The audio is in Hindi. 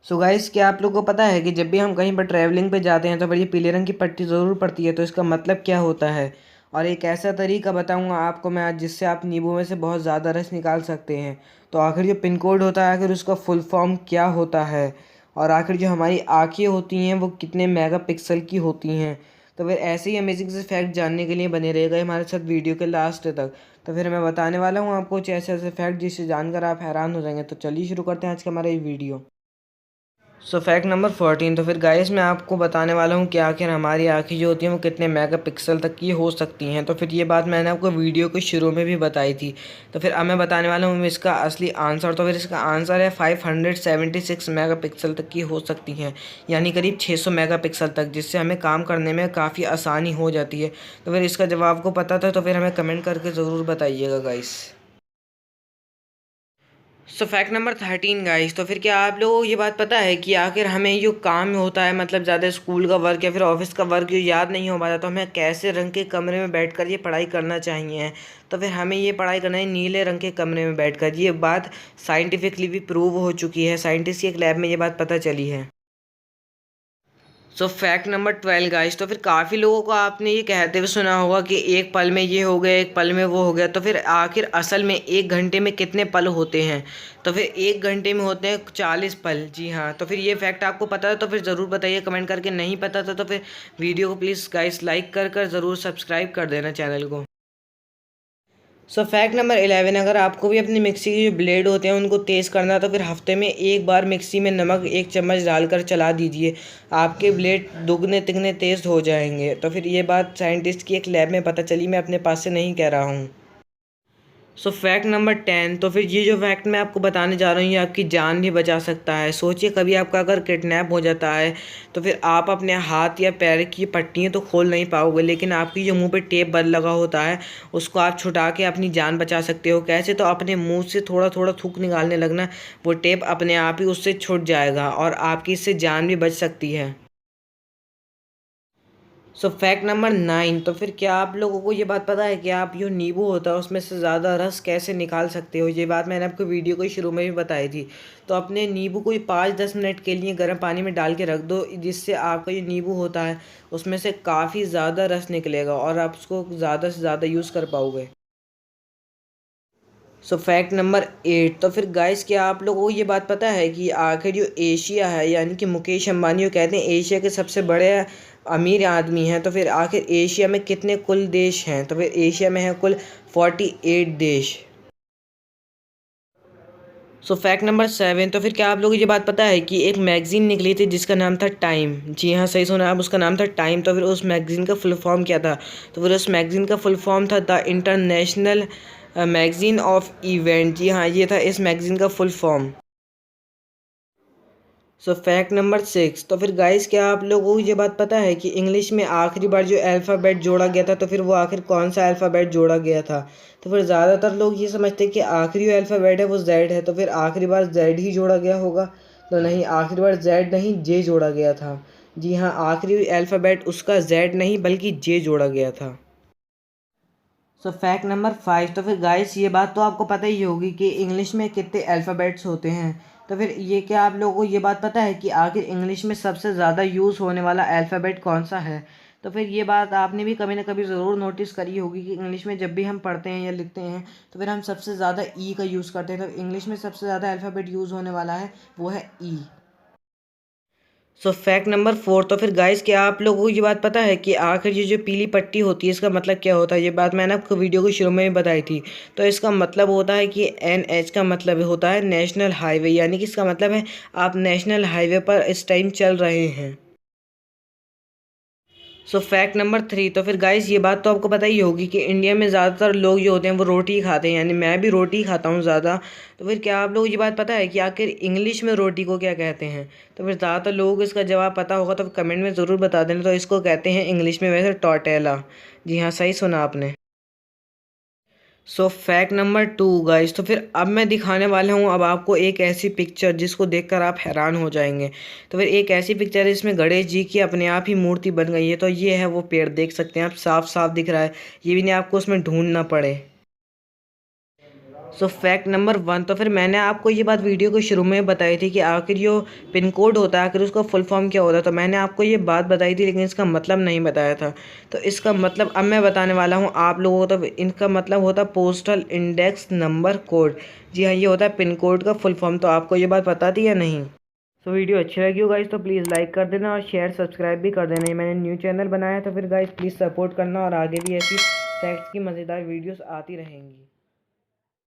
सो गाइस, क्या आप लोगों को पता है कि जब भी हम कहीं पर ट्रैवलिंग पे जाते हैं तो फिर ये पीले रंग की पट्टी ज़रूर पड़ती है। तो इसका मतलब क्या होता है? और एक ऐसा तरीका बताऊंगा आपको मैं आज, जिससे आप नींबू में से बहुत ज़्यादा रस निकाल सकते हैं। तो आखिर जो पिन कोड होता है, आखिर उसका फुल फॉर्म क्या होता है? और आखिर जो हमारी आँखें होती हैं वो कितने मेगापिक्सल की होती हैं? तो फिर ऐसे ही अमेजिंग से फैक्ट जानने के लिए बने रहेगा हमारे साथ वीडियो के लास्ट तक। तो फिर मैं बताने वाला हूँ आपको कुछ ऐसे ऐसे फैक्ट जिससे जानकर आप हैरान हो जाएंगे। तो चलिए शुरू करते हैं आज का हमारा ये वीडियो। सो फैक्ट नंबर 14। तो फिर गाइस, मैं आपको बताने वाला हूँ कि आखिर हमारी आँखें जो होती हैं वो कितने मेगापिक्सल तक की हो सकती हैं। तो फिर ये बात मैंने आपको वीडियो के शुरू में भी बताई थी। तो फिर अब मैं बताने वाला हूँ इसका असली आंसर। तो फिर इसका आंसर है 576 मेगापिक्सल तक की हो सकती हैं, यानी करीब 600 मेगापिक्सल तक, जिससे हमें काम करने में काफ़ी आसानी हो जाती है। तो फिर इसका जवाब को पता था तो फिर हमें कमेंट करके ज़रूर बताइएगा गाइस। सो फैक्ट नंबर 13 गाइस। तो फिर क्या आप लोगों को ये बात पता है कि आखिर हमें जो काम होता है, मतलब ज़्यादा स्कूल का वर्क या फिर ऑफिस का वर्क जो याद नहीं हो पाता, तो हमें कैसे रंग के कमरे में बैठकर ये पढ़ाई करना चाहिए? तो फिर हमें ये पढ़ाई करना है नीले रंग के कमरे में बैठकर। ये बात साइंटिफिकली भी प्रूव हो चुकी है, साइंटिस्ट की एक लैब में ये बात पता चली है। सो फैक्ट नंबर 12 गाइस। तो फिर काफ़ी लोगों को आपने ये कहते हुए सुना होगा कि एक पल में ये हो गया, एक पल में वो हो गया। तो फिर आखिर असल में एक घंटे में कितने पल होते हैं? तो फिर एक घंटे में होते हैं 40 पल। जी हाँ, तो फिर ये फैक्ट आपको पता है तो फिर ज़रूर बताइए कमेंट करके। नहीं पता था तो फिर वीडियो को प्लीज़ गाइस लाइक कर ज़रूर सब्सक्राइब कर देना चैनल को। सो फैक्ट नंबर 11। अगर आपको भी अपनी मिक्सी के जो ब्लेड होते हैं उनको तेज़ करना है तो फिर हफ्ते में एक बार मिक्सी में नमक 1 चम्मच डालकर चला दीजिए। आपके ब्लेड दुगने तिगने तेज़ हो जाएंगे। तो फिर ये बात साइंटिस्ट की एक लैब में पता चली, मैं अपने पास से नहीं कह रहा हूँ। सो फैक्ट नंबर 10। तो फिर ये जो फैक्ट मैं आपको बताने जा रहा हूँ ये आपकी जान भी बचा सकता है। सोचिए, कभी आपका अगर किडनैप हो जाता है तो फिर आप अपने हाथ या पैर की पट्टियाँ तो खोल नहीं पाओगे, लेकिन आपकी जो मुंह पे टेप बंद लगा होता है उसको आप छुटा के अपनी जान बचा सकते हो। कैसे? तो अपने मुंह से थोड़ा थोड़ा थूक निकालने लगना, वो टेप अपने आप ही उससे छूट जाएगा और आपकी इससे जान भी बच सकती है। सो फैक्ट नंबर 9। तो फिर क्या आप लोगों को ये बात पता है कि आप जो नींबू होता है उसमें से ज़्यादा रस कैसे निकाल सकते हो? ये बात मैंने आपको वीडियो के शुरू में भी बताई थी। तो अपने नींबू को 5-10 मिनट के लिए गर्म पानी में डाल के रख दो, जिससे आपका जो नींबू होता है उसमें से काफ़ी ज़्यादा रस निकलेगा और आप उसको ज़्यादा से ज़्यादा यूज़ कर पाओगे। सो फैक्ट नंबर 8। तो फिर गाइस, क्या आप लोगों को ये बात पता है कि आखिर जो एशिया है, यानी कि मुकेश अंबानी को कहते हैं एशिया के सबसे बड़े अमीर आदमी हैं। तो फिर आखिर एशिया में कितने कुल देश हैं? तो फिर एशिया में है कुल 48 देश। सो फैक्ट नंबर 7। तो फिर क्या आप लोगों को ये बात पता है कि एक मैगज़ीन निकली थी जिसका नाम था टाइम? जी हाँ, सही सुना आप, उसका नाम था टाइम। तो फिर उस मैगज़ीन का फुल फॉर्म क्या था? तो फिर उस मैगज़ीन का फुल फॉर्म था the international magazine of event. जी हाँ, ये था इस मैगज़ीन का full form. So fact number 6। तो फिर गाइस, क्या आप लोगों को ये बात पता है कि इंग्लिश में आखिरी बार जो अल्फ़ाबेट जोड़ा गया था तो फिर वो आखिर कौन सा अल्फ़ाबेट जोड़ा गया था? तो फिर ज़्यादातर लोग ये समझते हैं कि आखिरी जो अल्फ़ाबेट है वो जेड है, तो फिर आखिरी बार जेड ही जोड़ा गया होगा। तो नहीं, आखिरी बार जेड नहीं जे जोड़ा गया था। जी हाँ, आखिरी अल्फ़ाबेट उसका जेड नहीं बल्कि जे जोड़ा गया था। सो फैक्ट नंबर 5। तो फिर गाइस, ये बात तो आपको पता ही होगी कि इंग्लिश में कितने अल्फ़ाबेट्स होते हैं। तो फिर ये क्या आप लोगों को ये बात पता है कि आखिर इंग्लिश में सबसे ज़्यादा यूज़ होने वाला अल्फ़ाबेट कौन सा है? तो फिर ये बात आपने भी कभी ना कभी ज़रूर नोटिस करी होगी कि इंग्लिश में जब भी हम पढ़ते हैं या लिखते हैं तो फिर हम सबसे ज़्यादा ई का यूज़ करते हैं। तो इंग्लिश में सबसे ज़्यादा अल्फ़ाबेट यूज़ होने वाला है वो है ई। सो फैक्ट नंबर 4। तो फिर गाइस, क्या आप लोगों को ये बात पता है कि आखिर ये जो पीली पट्टी होती है इसका मतलब क्या होता है? ये बात मैंने आपको वीडियो के शुरू में भी बताई थी। तो इसका मतलब होता है कि NH का मतलब होता है नेशनल हाईवे, यानी कि इसका मतलब है आप नेशनल हाईवे पर इस टाइम चल रहे हैं। सो फैक्ट नंबर 3। तो फिर गाइस, ये बात तो आपको पता ही होगी कि इंडिया में ज़्यादातर लोग जो होते हैं वो रोटी खाते हैं, यानी मैं भी रोटी खाता हूँ ज़्यादा। तो फिर क्या आप लोगों को ये बात पता है कि आखिर इंग्लिश में रोटी को क्या कहते हैं? तो फिर ज़्यादातर लोगों को इसका जवाब पता होगा तो कमेंट में ज़रूर बता देना। तो इसको कहते हैं इंग्लिश में वैसे टॉर्टेला। जी हाँ, सही सुना आपने। सो फैक्ट नंबर 2 गाइस। तो फिर अब मैं दिखाने वाला हूँ अब आपको एक ऐसी पिक्चर जिसको देखकर आप हैरान हो जाएंगे। तो फिर एक ऐसी पिक्चर है इसमें गणेश जी की अपने आप ही मूर्ति बन गई है। तो ये है वो पेड़, देख सकते हैं आप, साफ साफ दिख रहा है। ये भी नहीं आपको उसमें ढूंढना पड़े। सो फैक्ट नंबर 1, तो फिर मैंने आपको ये बात वीडियो के शुरू में बताई थी कि आखिर जो पिन कोड होता है आखिर उसका फुल फॉर्म क्या होता है। तो मैंने आपको ये बात बताई थी लेकिन इसका मतलब नहीं बताया था। तो इसका मतलब अब मैं बताने वाला हूँ आप लोगों को। तो इनका मतलब होता है पोस्टल इंडेक्स नंबर कोड। जी हाँ, ये होता है पिन कोड का फुल फॉर्म। तो आपको ये बात पता थी या नहीं? तो वीडियो अच्छी लगी हो गाइस तो प्लीज़ लाइक कर देना और शेयर सब्सक्राइब भी कर देना। ये मैंने न्यू चैनल बनाया है तो फिर गाइस प्लीज़ सपोर्ट करना और आगे भी ऐसी फैक्ट्स की मज़ेदार वीडियोस आती रहेंगी।